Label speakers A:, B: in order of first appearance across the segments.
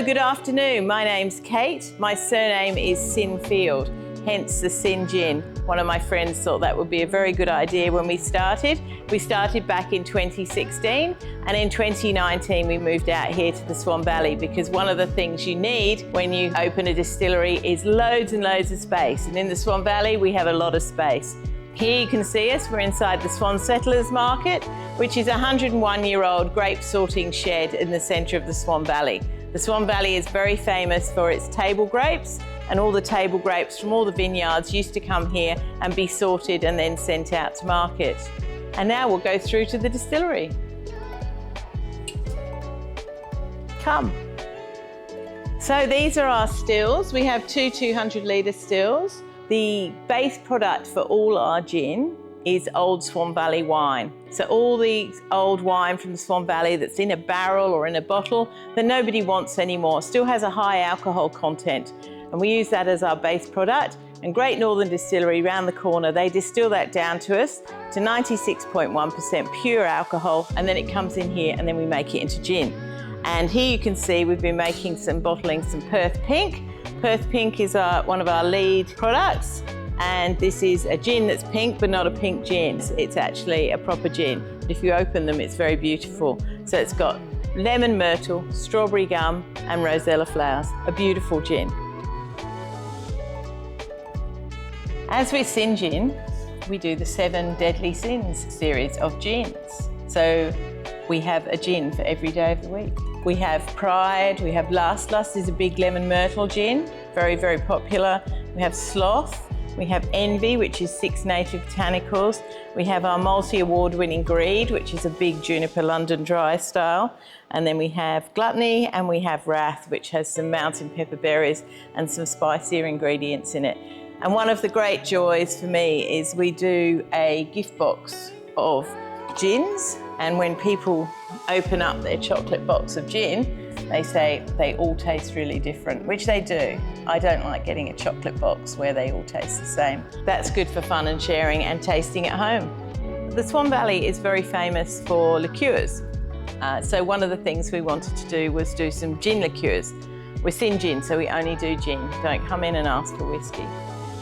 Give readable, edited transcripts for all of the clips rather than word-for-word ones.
A: Hello, good afternoon. My name's Kate. My surname is Sinfield, hence the Sin Gin. One of my friends thought that would be a very good idea when we started. We started back in 2016, and in 2019 we moved out here to the Swan Valley because one of the things you need when you open a distillery is loads and loads of space. And in the Swan Valley we have a lot of space. Here you can see us, we're inside the Swan Settlers Market, which is a 101-year-old grape sorting shed in the centre of the Swan Valley. The Swan Valley is very famous for its table grapes, and all the table grapes from all the vineyards used to come here and be sorted and then sent out to market. And now we'll go through to the distillery. Come. So these are our stills. We have two 200-litre stills. The base product for all our gin is old Swan Valley wine. So all the old wine from the Swan Valley that's in a barrel or in a bottle that nobody wants anymore still has a high alcohol content. And we use that as our base product. And Great Northern Distillery round the corner, they distill that down to us to 96.1% pure alcohol, and then it comes in here and then we make it into gin. And here you can see we've been making bottling some Perth Pink. Perth Pink is one of our lead products, and this is a gin that's pink but not a pink gin. It's actually a proper gin. If you open them, it's very beautiful. So it's got lemon myrtle, strawberry gum and rosella flowers. A beautiful gin. As with Sin Gin, we do the 7 Deadly Sins series of gins. So we have a gin for every day of the week. We have Pride, we have Lust. Lust is a big lemon myrtle gin, very, very popular. We have Sloth, we have Envy, which is 6 native botanicals. We have our multi-award-winning Greed, which is a big juniper London dry style. And then we have Gluttony and we have Wrath, which has some mountain pepper berries and some spicier ingredients in it. And one of the great joys for me is we do a gift box of gins, and when people open up their chocolate box of gin, they say they all taste really different, which they do. I don't like getting a chocolate box where they all taste the same. That's good for fun and sharing and tasting at home. The Swan Valley is very famous for liqueurs. So one of the things we wanted to do was do some gin liqueurs. We're Sin Gin, so we only do gin. Don't come in and ask for whiskey.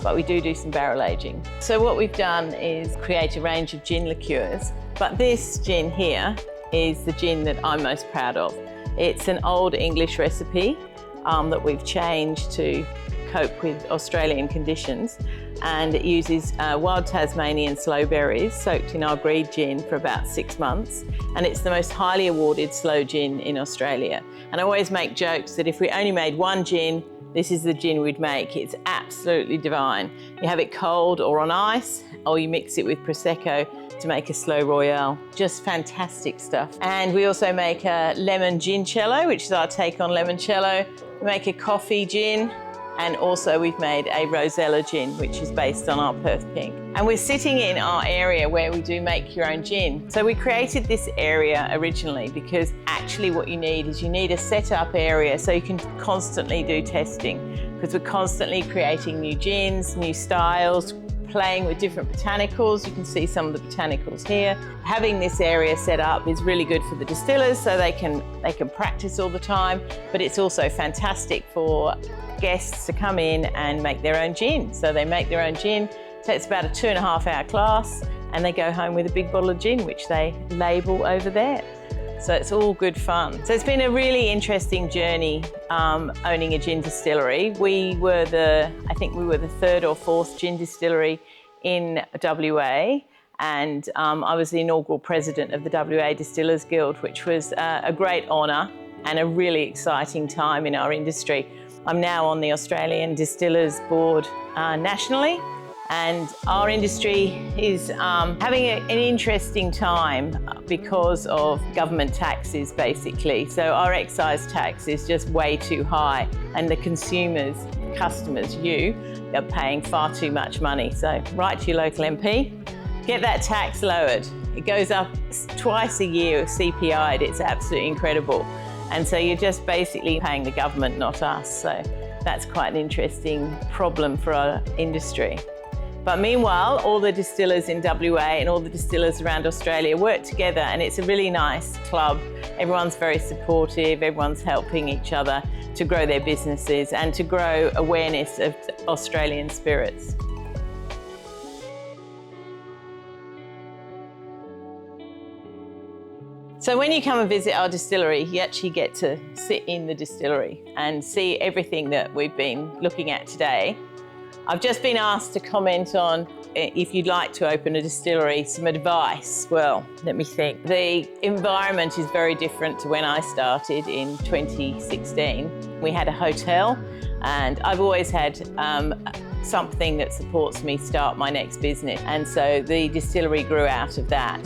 A: But we do some barrel aging. So what we've done is create a range of gin liqueurs, but this gin here is the gin that I'm most proud of. It's an old English recipe that we've changed to cope with Australian conditions, and it uses wild Tasmanian sloe berries soaked in our Greed gin for about 6 months, and it's the most highly awarded sloe gin in Australia. And I always make jokes that if we only made one gin, this is the gin we'd make. It's absolutely divine. You have it cold or on ice, or you mix it with Prosecco to make a slow royale. Just fantastic stuff. And we also make a lemon gincello, which is our take on limoncello. We make a coffee gin, and also we've made a rosella gin, which is based on our Perth Pink. And we're sitting in our area where we do make your own gin. So we created this area originally because actually what you need is you need a set up area so you can constantly do testing, because we're constantly creating new gins, new styles, playing with different botanicals. You can see some of the botanicals here. Having this area set up is really good for the distillers so they can practice all the time, but it's also fantastic for guests to come in and make their own gin. So they make their own gin. So it's about a 2.5-hour class, and they go home with a big bottle of gin, which they label over there. So it's all good fun. So it's been a really interesting journey owning a gin distillery. I think we were the 3rd or 4th gin distillery in WA, and I was the inaugural president of the WA Distillers Guild, which was a great honour and a really exciting time in our industry. I'm now on the Australian Distillers Board nationally, and our industry is having an interesting time because of government taxes, basically. So our excise tax is just way too high, and the consumers, customers, you, are paying far too much money. So write to your local MP, get that tax lowered. It goes up twice a year, CPI'd. It's absolutely incredible. And so you're just basically paying the government, not us. So that's quite an interesting problem for our industry. But meanwhile, all the distillers in WA and all the distillers around Australia work together, and it's a really nice club. Everyone's very supportive, everyone's helping each other to grow their businesses and to grow awareness of Australian spirits. So when you come and visit our distillery, you actually get to sit in the distillery and see everything that we've been looking at today. I've just been asked to comment on if you'd like to open a distillery, some advice. Well, let me think. The environment is very different to when I started in 2016. We had a hotel, and I've always had something that supports me start my next business. And so the distillery grew out of that.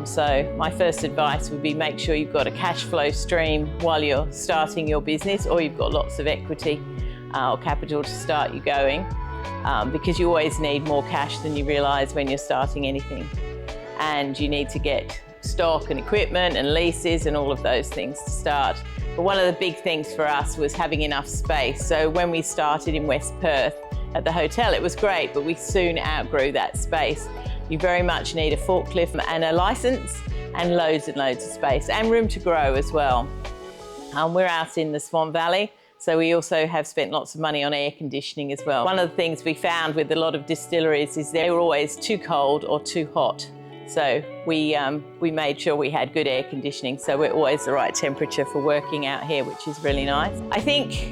A: So my first advice would be make sure you've got a cash flow stream while you're starting your business, or you've got lots of equity or capital to start you going, because you always need more cash than you realise when you're starting anything. And you need to get stock and equipment and leases and all of those things to start. But one of the big things for us was having enough space. So when we started in West Perth at the hotel, it was great, but we soon outgrew that space. You very much need a forklift and a licence and loads of space and room to grow as well. We're out in the Swan Valley, so we also have spent lots of money on air conditioning as well. One of the things we found with a lot of distilleries is they were always too cold or too hot. So we made sure we had good air conditioning, so we're always the right temperature for working out here, which is really nice. I think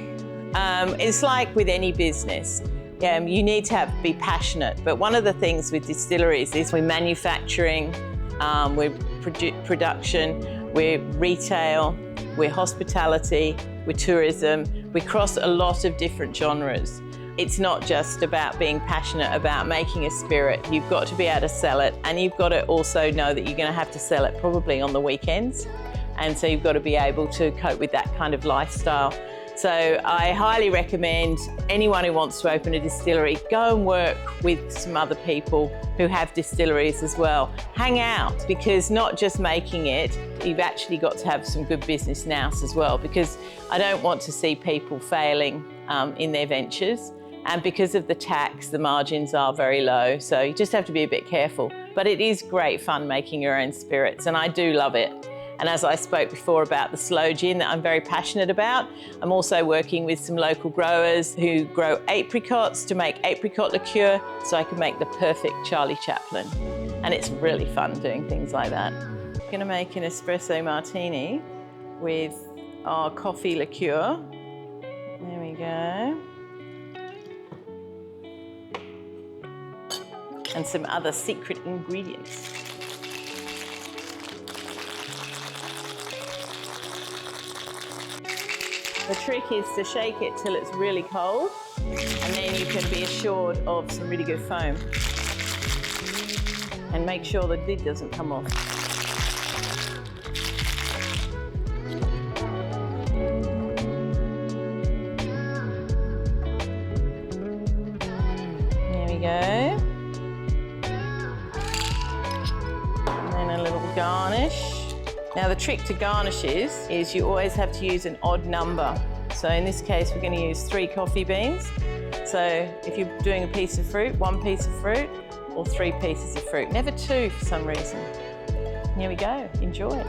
A: it's like with any business. You need to be passionate, but one of the things with distilleries is we're manufacturing, we're production, we're retail, we're hospitality, we're tourism. We cross a lot of different genres. It's not just about being passionate about making a spirit. You've got to be able to sell it, and you've got to also know that you're going to have to sell it probably on the weekends. And so you've got to be able to cope with that kind of lifestyle. So I highly recommend anyone who wants to open a distillery, go and work with some other people who have distilleries as well. Hang out, because not just making it, you've actually got to have some good business nous as well, because I don't want to see people failing in their ventures. And because of the tax, the margins are very low. So you just have to be a bit careful. But it is great fun making your own spirits, and I do love it. And as I spoke before about the slow gin that I'm very passionate about, I'm also working with some local growers who grow apricots to make apricot liqueur, so I can make the perfect Charlie Chaplin. And it's really fun doing things like that. I'm going to make an espresso martini with our coffee liqueur. There we go. And some other secret ingredients. The trick is to shake it till it's really cold, and then you can be assured of some really good foam. And make sure the lid doesn't come off. There we go. And then a little garnish. Now the trick to garnishes is you always have to use an odd number. So in this case, we're going to use 3 coffee beans. So if you're doing a piece of fruit, 1 piece of fruit, or 3 pieces of fruit. Never 2 for some reason. Here we go, enjoy it.